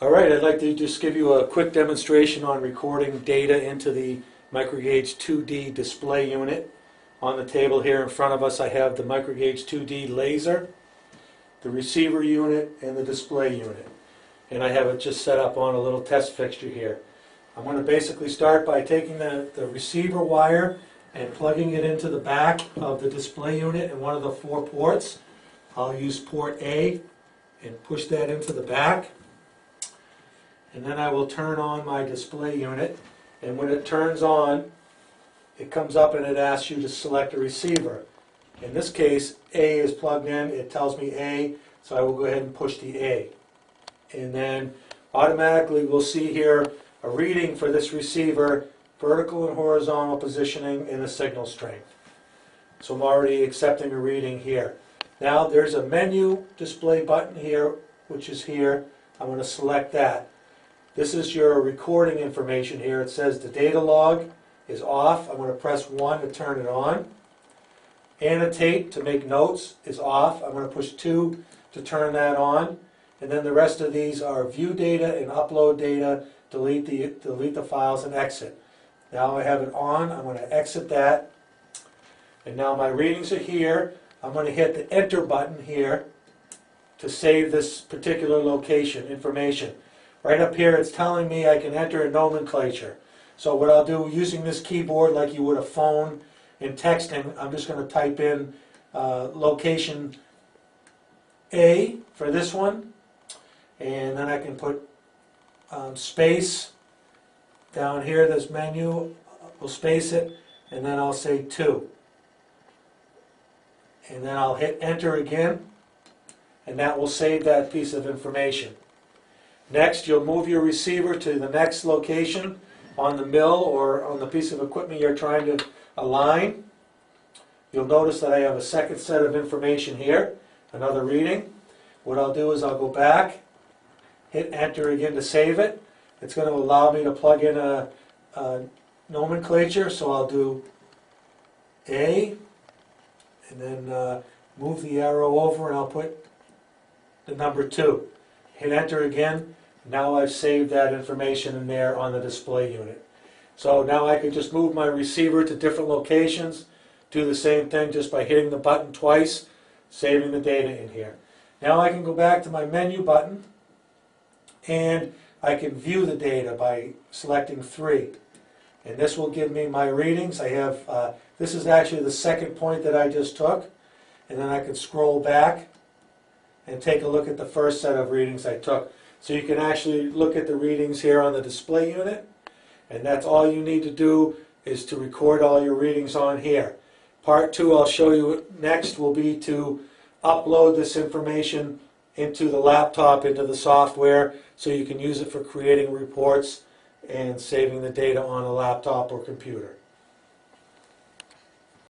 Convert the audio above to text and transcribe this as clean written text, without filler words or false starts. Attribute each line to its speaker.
Speaker 1: All right, I'd like to just give you a quick demonstration on recording data into the Microgage 2D display unit. On the table here in front of us I have the Microgage 2D laser, the receiver unit, and the display unit. And I have it just set up on a little test fixture here. I'm going to basically start by taking the receiver wire and plugging it into the back of the display unit in one of the 4 ports. I'll use port A and push that into the back. And then I will turn on my display unit, and when it turns on, it comes up and it asks you to select a receiver. In this case, A is plugged in, it tells me A, so I will go ahead and push the A. And then automatically we'll see here a reading for this receiver, vertical and horizontal positioning, and the signal strength. So I'm already accepting a reading here. Now there's a menu display button here, which is here. I'm going to select that. This is your recording information here. It says the data log is off. I'm going to press 1 to turn it on. Annotate to make notes is off. I'm going to push 2 to turn that on. And then the rest of these are view data and upload data, delete the files, and exit. Now I have it on. I'm going to exit that. And now my readings are here. I'm going to hit the enter button here to save this particular location information. Right up here it's telling me I can enter a nomenclature. So what I'll do, using this keyboard like you would a phone in texting, I'm just going to type in location A for this one, and then I can put space down here, this menu, we'll space it, and then I'll say 2. And then I'll hit enter again, and that will save that piece of information. Next, you'll move your receiver to the next location on the mill or on the piece of equipment you're trying to align. You'll notice that I have a second set of information here, another reading. What I'll do is I'll go back, hit enter again to save it. It's going to allow me to plug in a nomenclature, so I'll do A, and then move the arrow over and I'll put the number 2. Hit enter again. Now I've saved that information in there on the display unit. So now I can just move my receiver to different locations, do the same thing just by hitting the button twice, saving the data in here. Now I can go back to my menu button and I can view the data by selecting 3. And this will give me my readings. I have, this is actually the second point that I just took. And then I can scroll back and take a look at the first set of readings I took. So you can actually look at the readings here on the display unit, and that's all you need to do is to record all your readings on here. Part 2 I'll show you next will be to upload this information into the laptop, into the software, so you can use it for creating reports and saving the data on a laptop or computer.